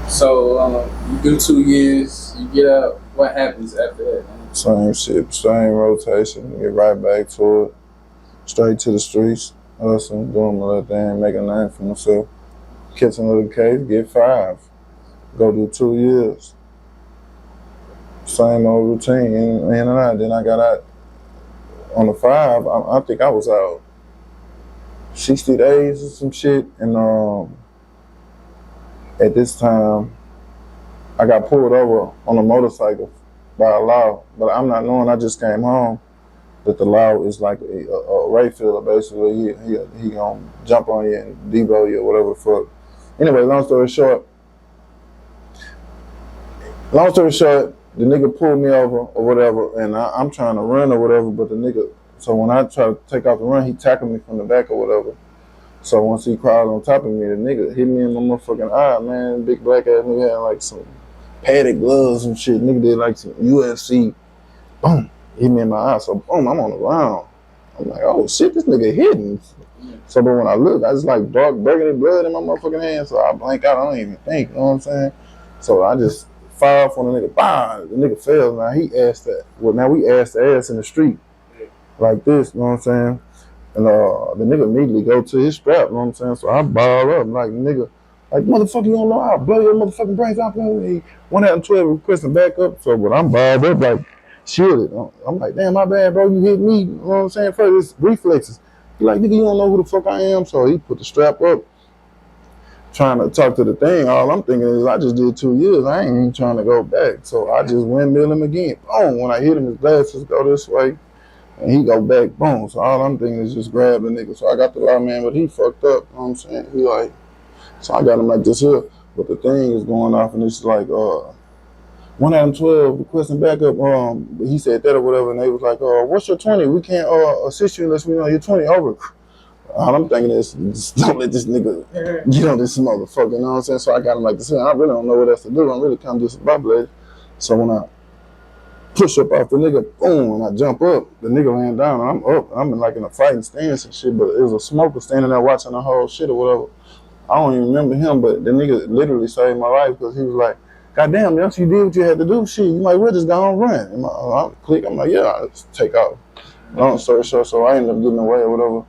So you do 2 years, you get out. What happens after that, man? Same shit, same rotation. Get right back to it. Straight to the streets. Hustling, doing my little thing, make a name for myself. Catch another case, get 5. Go do 2 years. Same old routine, in and out. Then I got out on the 5. I think I was out 60 days or some shit. And at this time, I got pulled over on a motorcycle by a law, but I'm not knowing. I just came home that the law is like a rape filler. Basically, he gonna jump on you and debo you or whatever the fuck. Anyway, long story short, the nigga pulled me over or whatever, and I'm trying to run or whatever, but the nigga. So when I try to take off the run, he tackled me from the back or whatever. So once he crawled on top of me, the nigga hit me in my motherfucking eye, man. Big black ass nigga had like some padded gloves and shit. Nigga did like some UFC. Boom. Hit me in my eye. So boom, I'm on the ground. I'm like, oh shit, this nigga hitting. So but when I look, I just like dark burgundy blood in my motherfucking hand. So I blank out. I don't even think. You know what I'm saying? So I just fire off on the nigga. Bah! The nigga fell. Now he asked that. Well, now we asked the ass in the street like this. You know what I'm saying? And the nigga immediately go to his strap, you know what I'm saying? So I ball up like, nigga, like, motherfucker, you don't know how I blow your motherfucking brains out. 112 requesting back up. So, but I'm balled up like, shielded. I'm like, damn, my bad, bro, you hit me. You know what I'm saying? First, it's reflexes. He like, nigga, you don't know who the fuck I am. So he put the strap up, trying to talk to the thing. All I'm thinking is I just did 2 years. I ain't even trying to go back. So I just windmill him again. Boom, when I hit him, his glasses go this way. And he go back, boom. So all I'm thinking is just grab the nigga. So I got the law man, but he fucked up. You know what I'm saying? He like, so I got him like this here. But the thing is going off, and it's like, 112 requesting backup. He said that or whatever, and they was like, what's your 20? We can't assist you unless we know you're 20 over. All I'm thinking is, just don't let this nigga get on this motherfucker. You know what I'm saying? So I got him like this here. I really don't know what else to do. I'm really kind of discombobulated. So when I push up off the nigga, boom, and I jump up. The nigga laying down, and I'm up. I'm in like in a fighting stance and shit, but it was a smoker standing there watching the whole shit or whatever. I don't even remember him, but the nigga literally saved my life because he was like, goddamn, once you did what you had to do, shit, you might well just go and run. And I click, I'm like, yeah, I'll just take off. Long story short, so I ended up getting away or whatever.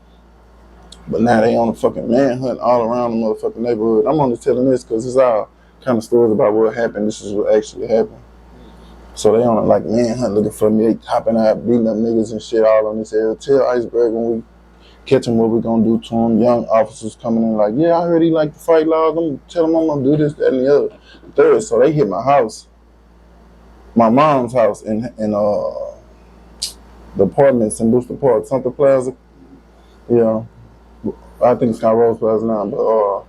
But now they on a fucking manhunt all around the motherfucking neighborhood. I'm only telling this because it's all kind of stories about what happened. This is what actually happened. So they on a like manhunt looking for me. They hopping out, beating up niggas and shit all on this area. Tell Iceberg when we catch him what we gonna do to him. Young officers coming in like, yeah, I heard he like to fight laws. I'm gonna tell him I'm gonna do this, that, and the other. Third, so they hit my house, my mom's house in the apartments in Booster Park, Santa Plaza. Yeah, I think it's called Rose Plaza now, but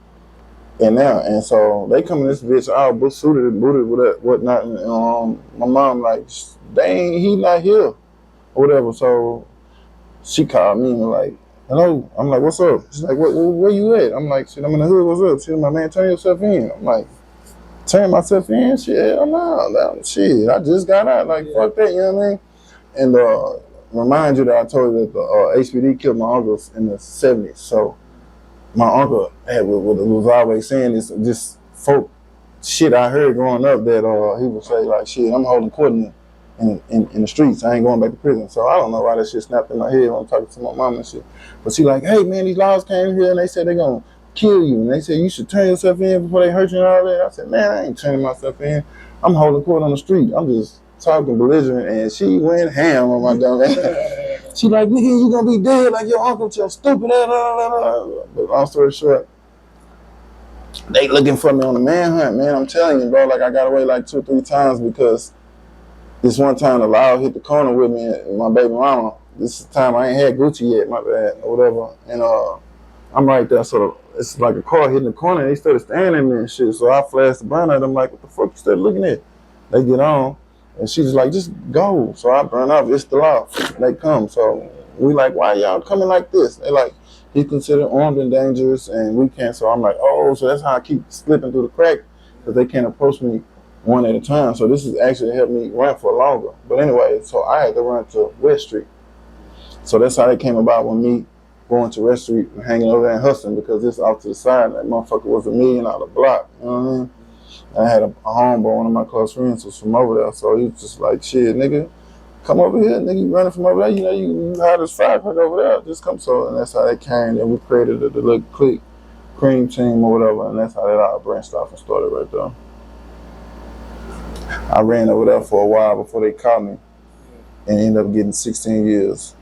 and now, and so they come in this bitch all suited and booted with whatnot, and my mom like, dang, he not here, or whatever. So she called me and like, hello. I'm like, what's up? She's like, where you at? I'm like, shit, I'm in the hood. What's up? She's like, man, turn yourself in. I'm like, turn myself in? Shit, hell no, shit. I just got out. Like, fuck that, you know what I mean? And remind you that I told you that the HPD killed my uncle in the 70s. So my uncle was always saying this folk shit I heard growing up that he would say like, shit, I'm holding court in the streets. I ain't going back to prison. So I don't know why that shit snapped in my head when I'm talking to my mom and shit. But she like, hey man, these laws came here and they said they gonna kill you. And they said you should turn yourself in before they hurt you and all that. I said, man, I ain't turning myself in. I'm holding court on the street. I'm just talking belligerent, and she went ham on my dumb ass. She like, nigga, you gonna be dead like your uncle, your stupid ass. But long story short, they looking for me on the manhunt, man. I'm telling you, bro, like I got away like 2 or 3 times because this one time the law hit the corner with me and my baby mama. This is the time I ain't had Gucci yet, my bad, or whatever. And I'm right there, so it's like a car hitting the corner, and they started staring at me and shit. So I flashed the burn at them like, what the fuck you started looking at? They get on. And she's like, just go. So I burn off. It's the law. They come. So we like, why y'all coming like this? They like, he's considered armed and dangerous, and we can't. So I'm like, oh, so that's how I keep slipping through the crack, because they can't approach me one at a time. So this has actually helped me run for longer. But anyway, so I had to run to West Street. So that's how it came about with me going to West Street and hanging over there and hustling, because this off to the side, that motherfucker was $1 million block. You know what I mean? I had a homeboy, one of my close friends was from over there, so he was just like, shit, nigga, come over here, nigga, you running from over there, you know, you hot as firecracker over there, just come. So, and that's how they came, and we created the little clique, cream team or whatever, and that's how that all branched off and started right there. I ran over there for a while before they caught me, and ended up getting 16 years.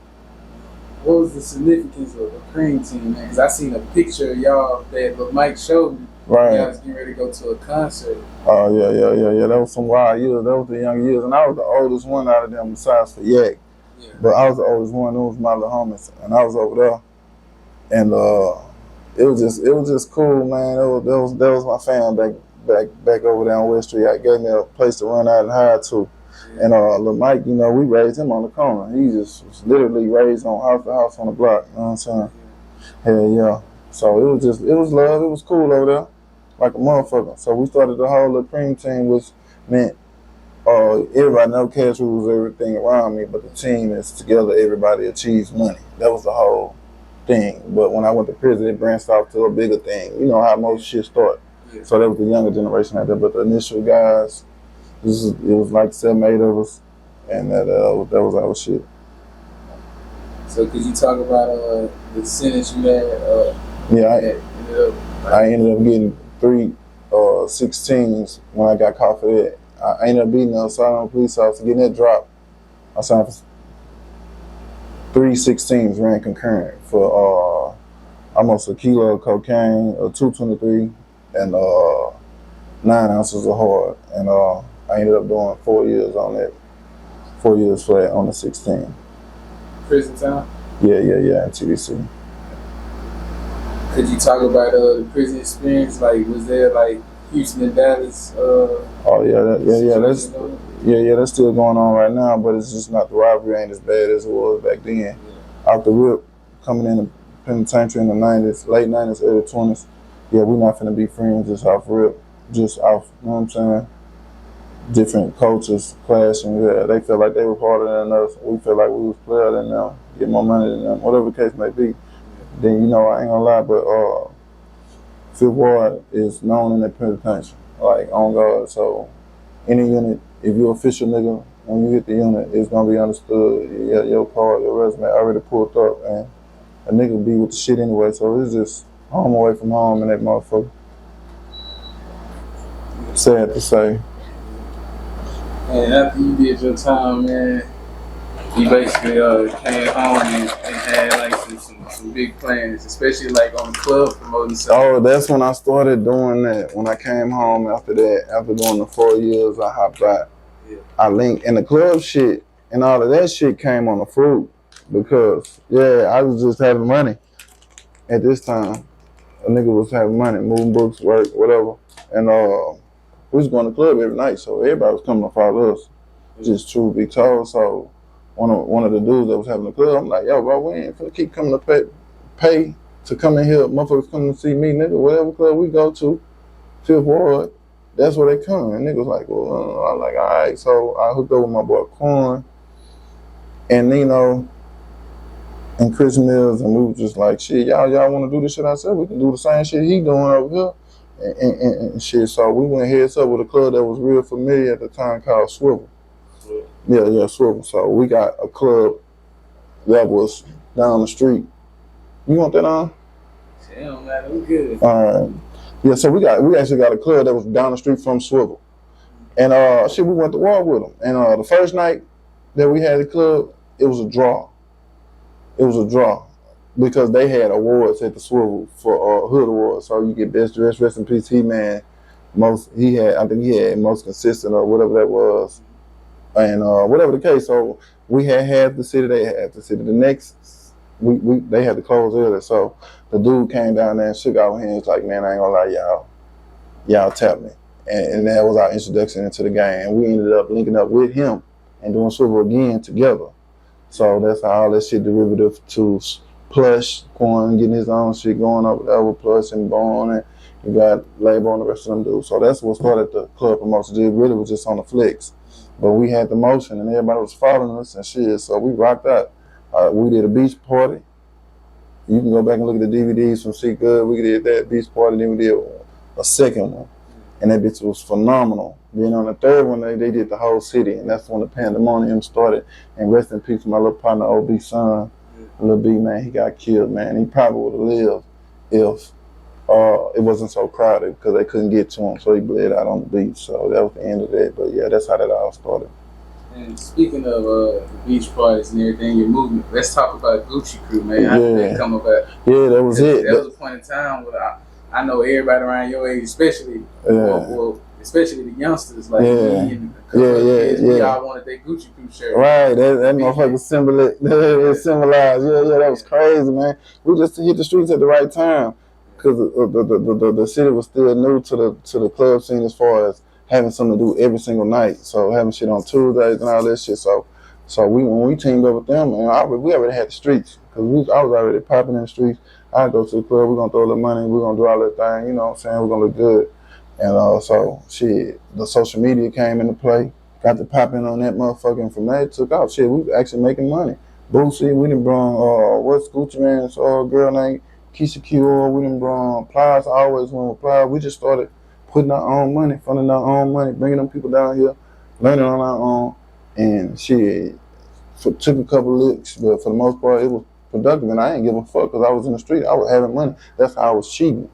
What was the significance of the cream team, man? Because I seen a picture of y'all that Mike showed me. Right. Y'all was getting ready to go to a concert. Oh, yeah. That was some wild years. That was the young years. And I was the oldest one out of them besides for Yak. Yeah. But I was the oldest one. It was my little homies. And I was over there. And it was just cool, man. That was my fam back over there on West Street. I gave me a place to run out and hide to. Yeah. And little Mike, you know, we raised him on the corner. He just was literally raised on house to house on the block. You know what I'm saying? Yeah. Hell yeah. So it was love. It was cool over there. Like a motherfucker. So we started the whole little cream team, which meant everybody know cash rules everything around me, but the team is together, everybody achieves money. That was the whole thing. But when I went to prison, it branched off to a bigger thing. You know how most shit start. Yeah. So that was the younger generation out there. But the initial guys, it was like 7, 8 of us, and that was our shit. So could you talk about the sentence you had? I ended up getting 3 16s when I got caught for that. I ended up beating an assault on a police officer, getting that drop. I signed for 3 16s, ran concurrent for almost a kilo of cocaine, 223, and 9 ounces of hard. And I ended up doing 4 years on that. 4 years flat on the 16. Prison time? Yeah, in TDC. Could you talk about the prison experience? Like, was there like Houston and Dallas? That's still going on right now, but it's just not, the rivalry ain't as bad as it was back then. Yeah. Out the rip, coming in the penitentiary in the 90s, late 90s, early 20s. Yeah, we're not finna be friends just off rip, just off. You know what I'm saying? Different cultures clashing. Yeah, they felt like they were harder than us. We felt like we was better than them, get more money than them, whatever the case may be. Then, you know, I ain't gonna lie, but Fifth Ward is known in the penitentiary, like, on guard. So any unit, if you're official nigga, when you hit the unit, it's gonna be understood. Your card, your resume already pulled up, and a nigga be with the shit anyway. So it's just home away from home and that motherfucker. Sad to say. And after you did your time, man, you basically came home and had like some big plans, especially like on the club promoting stuff. Oh, that's when I started doing that. When I came home after that, after doing the 4 years, I hopped out. Yeah. I linked, and the club shit and all of that shit came on the fruit because, I was just having money at this time. A nigga was having money, moving books, work, whatever. And we was going to the club every night, so everybody was coming to follow us. Just true to be told. So one of the dudes that was having the club, I'm like, yo, bro, we ain't finna keep coming to pay to come in here. Motherfuckers coming to see me, nigga. Whatever club we go to, Fifth Ward, that's where they come. And niggas like, well, I'm like, all right. So I hooked up with my boy Corn and Nino and Chris Mills, and we were just like, shit, y'all want to do this shit ourselves? We can do the same shit he doing over here. And shit, so we went heads up with a club that was real familiar at the time called Swivel. Yeah, Swivel. So we got a club that was down the street. You want that on? It don't matter, we good. All right. Yeah, so we actually got a club that was down the street from Swivel. And we went to war with them. And the first night that we had the club, it was a draw. It was a draw. Because they had awards at the Swivel for Hood Awards. So you get best dressed, rest in peace, He-Man. I think he had most consistent or whatever that was. And whatever the case, so we had half the city, they had half the city. The next, they had to close early. So the dude came down there and shook our hands like, man, I ain't gonna lie, y'all tapped me. And that was our introduction into the game. And we ended up linking up with him and doing Swivel again together. So that's how all that shit derivative to Plush, Quan getting his own shit going up with Plush and Bone, and you got Labor and the rest of them dudes. So that's what started the club promotion. It really was just on the flicks. But we had the motion and everybody was following us and shit, so we rocked out. We did a beach party. You can go back and look at the DVDs from C.R.E.A.M. We did that beach party, then we did a second one. and that bitch was phenomenal. Then on the third one, they did the whole city, and that's when the pandemonium started. And rest in peace, my little partner, OB son, Lil B, man, he got killed, man. He probably would have lived if it wasn't so crowded because they couldn't get to him, so he bled out on the beach. So that was the end of that. But yeah, that's how that all started. And speaking of the beach parties and everything, your movement, let's talk about Gucci Crew, man. How did that come about? Yeah, that was it. That was a point in time where I know everybody around your age, especially, well, especially the youngsters, like me and a couple of kids, we all wanted that Gucci Crew shirt. Right, that motherfucker symbolized. Yeah, that was crazy, man. We just hit the streets at the right time because the city was still new to the club scene as far as having something to do every single night. So having shit on Tuesdays and all that shit. So when we teamed up with them, man, we already had the streets because I was already popping in the streets. I go to the club, we're gonna throw a little money, we're gonna do all that thing, you know what I'm saying? We're gonna look good. And so shit, the social media came into play, got to popping on that motherfucker, and from there it took off. Shit, we was actually making money. Boosie, we done brought what's Gucci Man's girl named Keisha Q, we done brought Plies, I always went with Plies. We just started putting our own money, funding our own money, bringing them people down here, learning on our own, and shit, took a couple licks, but for the most part, it was productive, and I ain't give a fuck because I was in the street. I was having money. That's how I was cheating.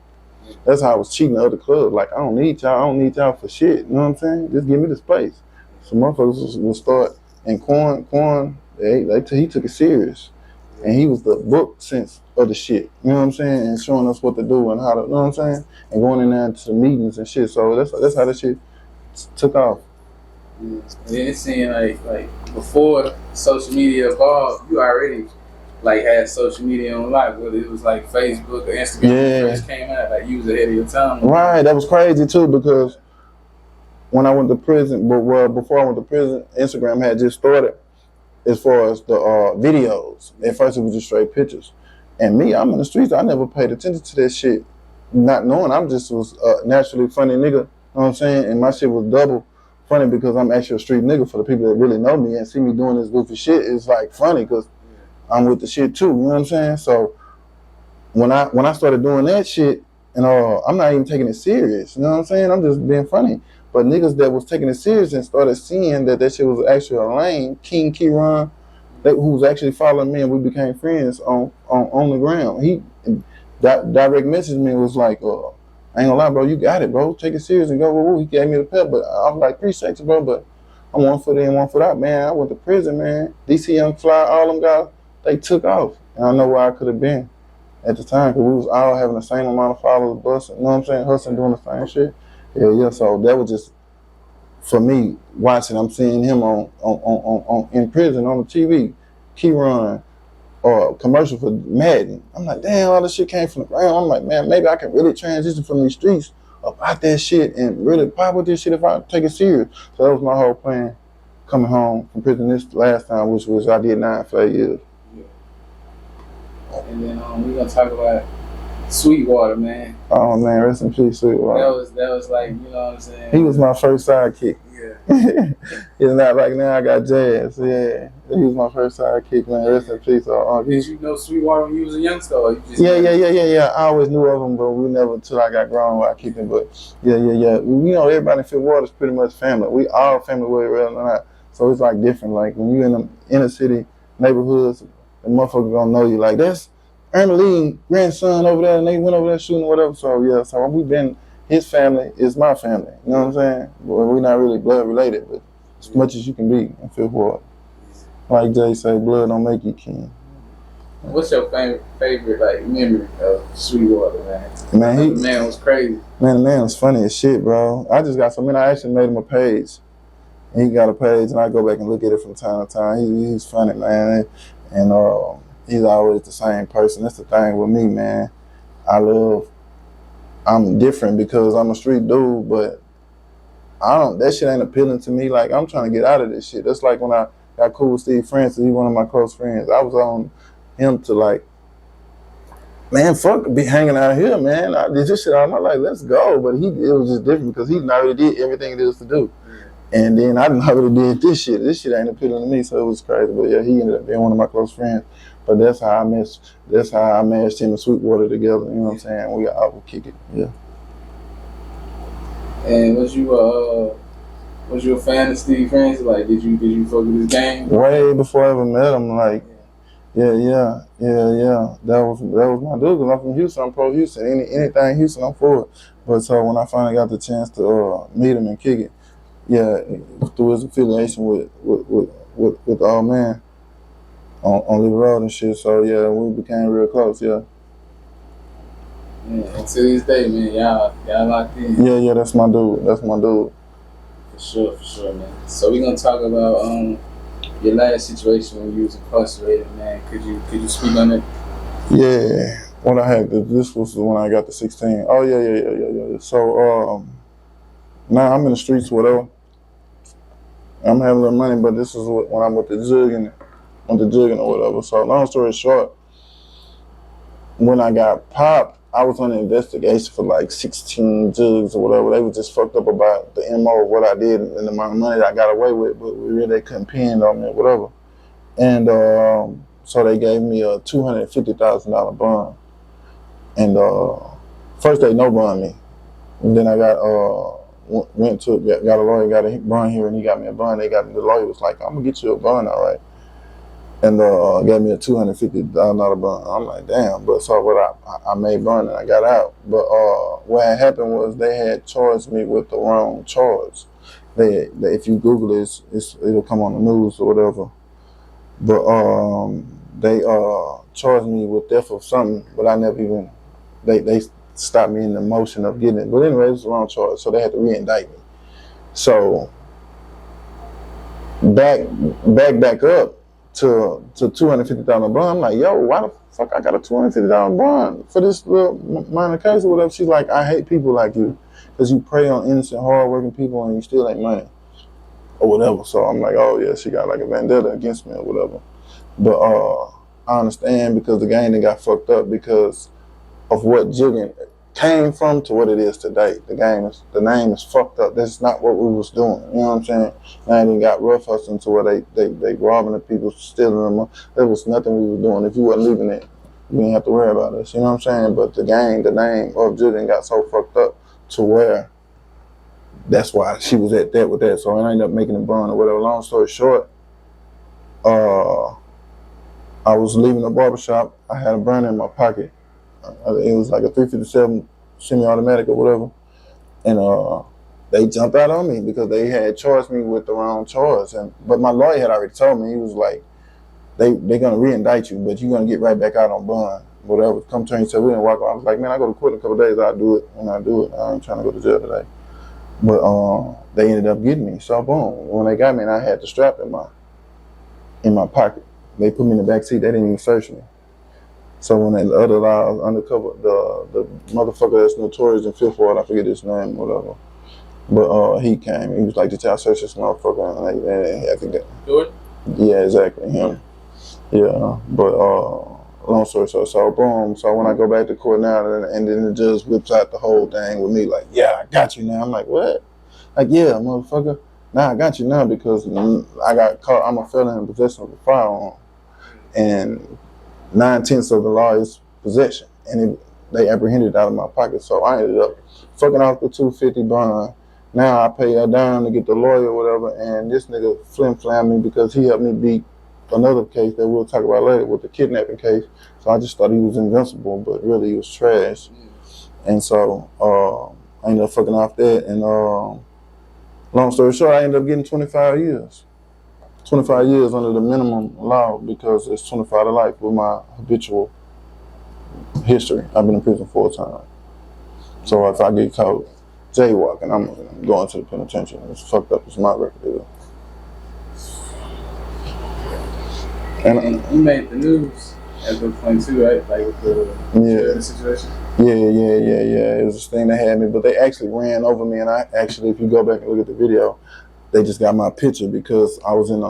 That's how I was cheating other clubs. Like, I don't need y'all. I don't need y'all for shit. You know what I'm saying? Just give me the space. So motherfuckers will start. And Quan, he took it serious. And he was the book sense of the shit. You know what I'm saying? And showing us what to do and how to, you know what I'm saying? And going in there to the meetings and shit. So that's how that shit took off. And then it seemed like before social media evolved, you already had social media on life, whether it was like Facebook or Instagram first came out, like you was ahead of your time. Right, that was crazy too because when I went to prison, before I went to prison, Instagram had just started as far as the videos. At first it was just straight pictures. And me, I'm in the streets, I never paid attention to that shit, not knowing I'm just was naturally funny nigga, you know what I'm saying? And my shit was double funny because I'm actually a street nigga for the people that really know me and see me doing this goofy shit. It's like funny because I'm with the shit too, you know what I'm saying? So when I started doing that shit, and I'm not even taking it serious, you know what I'm saying? I'm just being funny. But niggas that was taking it serious and started seeing that shit was actually a lane, King C.R.E.A.M, who was actually following me, and we became friends on the ground. He direct messaged me and was like, I ain't gonna lie, bro, you got it, bro. Take it serious and go. Woo. He gave me the pep, but I was like, appreciate you, bro, but I'm 1 foot in, 1 foot out, man. I went to prison, man. DC Young Fly, all them guys, they took off. And I know where I could have been at the time because we was all having the same amount of followers, busting, you know what I'm saying, hustling, doing the same shit. Yeah. So that was just, for me, watching, I'm seeing him on in prison on the TV, C.R.E.A.M, or commercial for Madden. I'm like, damn, all this shit came from the ground. I'm like, man, maybe I can really transition from these streets about that shit and really pop with this shit if I take it serious. So that was my whole plan coming home from prison this last time, which was I did 9 for 8 years. And then we're gonna talk about Sweetwater, man. Oh man, rest in peace, Sweetwater. That was like, you know what I'm saying? He was my first sidekick. Yeah. It's not like now I got Jazz. Yeah. He was my first sidekick, man. Rest in peace. Did you know Sweetwater when you was a youngster? Or you just Yeah. I always knew of him, but we never until I got grown I keep him. But yeah. You know, everybody in Fitwater is pretty much family. We all family whether real or not. So it's like different. Like when you in the inner city neighborhoods, the motherfucker gonna know you. Like that's Ernie Lee grandson over there, and they went over there shooting or whatever. So yeah, so we've been. His family is my family. You know what I'm saying? Well, we're not really blood related, but as much as you can be in Fifth Ward. Like Jay say, blood don't make you kin. What's your favorite like memory of Sweetwater, man? Man, the man was crazy. Man, the man was funny as shit, bro. I just got so many. I actually made him a page. And he got a page, and I go back and look at it from time to time. He's funny, man, and he's always the same person. That's the thing with me, man. I'm different because I'm a street dude, but that shit ain't appealing to me. Like, I'm trying to get out of this shit. That's like when I got cool with Steve Francis, he's one of my close friends. I was on him to like, man, fuck, be hanging out here, man. I did this shit all my life, let's go. But it was just different because he already did everything there is to do. And then I already did this shit. This shit ain't appealing to me, so it was crazy. But yeah, he ended up being one of my close friends. But that's how I matched him and Sweetwater together, you know what I'm saying? We all would kick it, yeah. And was you a fan of Steve Francis? Like, did you fuck with his game? Way before I ever met him, like, yeah. That was my dude. Cause I'm from Houston. I'm pro Houston. Anything Houston, I'm for it. But so when I finally got the chance to meet him and kick it, yeah, through his affiliation with the old man on Little Road and shit. So yeah, we became real close. Yeah. Yeah, and to this day, man, y'all locked in. Yeah, that's my dude. For sure, man. So we gonna talk about your last situation when you was incarcerated, man. Could you speak on it? Yeah. When I had this was when I got to 16. Oh yeah. So now I'm in the streets, whatever. I'm having a little money, but this is when I'm with the jugging or whatever. So long story short, when I got popped, I was on an investigation for like 16 jugs or whatever. They were just fucked up about the MO of what I did and the amount of money that I got away with, but they couldn't pin on me or whatever. And so they gave me a $250,000 bond. And first they no bond me. And then I got got a lawyer, got a bond here, and he got me a bond. The lawyer was like, I'm gonna get you a bond, all right. And gave me a $250,000 bond. I'm like, damn. But so what I made bond and I got out. But what had happened was they had charged me with the wrong charge. They if you Google it, it'll come on the news or whatever. But they charged me with theft of something, but I never even they stopped me in the motion of getting it. But anyway, it was the wrong charge, so they had to re-indict me. So back up to $250,000 bond. I'm like, yo, why the fuck I got a $250,000 bond for this little minor case or whatever? She's like, I hate people like you because you prey on innocent, hardworking people and you still ain't money or whatever. So I'm like, oh yeah, she got like a vendetta against me or whatever. But I understand because the game got fucked up because of what Jugging came from to what it is today. The name is fucked up. That's not what we was doing. You know what I'm saying? Now it got rough hustling to where they robbing the people, stealing them. There was nothing we were doing. If you wasn't leaving it, you didn't have to worry about us. You know what I'm saying? But the name of Jugging got so fucked up to where that's why she was at that with that. So I ended up making a bond or whatever. Long story short, I was leaving the barbershop. I had a burner in my pocket. It was like a 357 semi-automatic or whatever. And they jumped out on me because they had charged me with the wrong charge. But my lawyer had already told me, he was like, they're going to re-indict you, but you're going to get right back out on bond. Whatever. Come turn yourself in and walk out. I was like, man, I go to court in a couple of days. I'll do it when I do it. I ain't trying to go to jail today. But they ended up getting me. So boom, when they got me and I had the strap in my pocket, they put me in the back seat. They didn't even search me. So when the other laws undercover, the motherfucker that's notorious in Fifth Ward, I forget his name or whatever, but he came. He was like, "Did y'all search this motherfucker?" And I think that. Jordan? Yeah, exactly him. Yeah, but long story short, so boom. So when I go back to court now, and then the judge whips out the whole thing with me, like, "Yeah, I got you now." I'm like, "What?" Like, "Yeah, motherfucker. Now I got you now because I got caught. I'm a felon in possession of a firearm, and 9/10 of the law is possession, and they apprehended it out of my pocket. So I ended up fucking off the $250 bond. Now I pay a dime to get the lawyer or whatever, and this nigga flim-flam me because he helped me beat another case that we'll talk about later with the kidnapping case. So I just thought he was invincible, but really he was trash. And so I ended up fucking off that, and long story short, I ended up getting 25 years. 25 years under the minimum law because it's 25 to life with my habitual history. I've been in prison 4 times. So if I get caught jaywalking, I'm going to the penitentiary. It's fucked up. It's my record. And you made the news at the point too, right? Like with the situation? Yeah. It was this thing that had me, but they actually ran over me, and if you go back and look at the video, they just got my picture because I was in an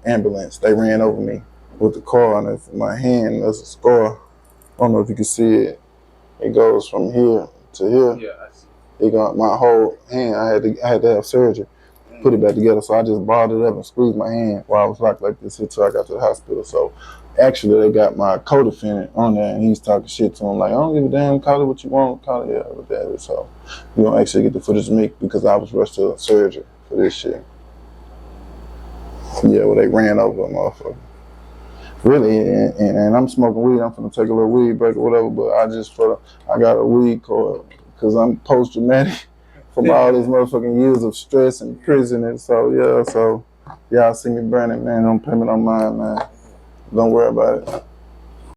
ambulance. They ran over me with the car, and my hand, there's a scar. I don't know if you can see it. It goes from here to here. Yeah, I see. It got my whole hand. I had to have surgery, put it back together. So I just balled it up and squeezed my hand while I was locked like this until I got to the hospital. So actually they got my co-defendant on there, and he's talking shit to him like, I don't give a damn, call it what you want, call it with that. So you don't actually get the footage of me because I was rushed to surgery for this shit. Yeah, well, they ran over a motherfucker. Really, and I'm smoking weed. I'm finna take a little weed break or whatever, but I got a weed card because I'm post-traumatic from all these motherfucking years of stress and prison, and so y'all see me burning, man. Don't pay me no mind, man. Don't worry about it.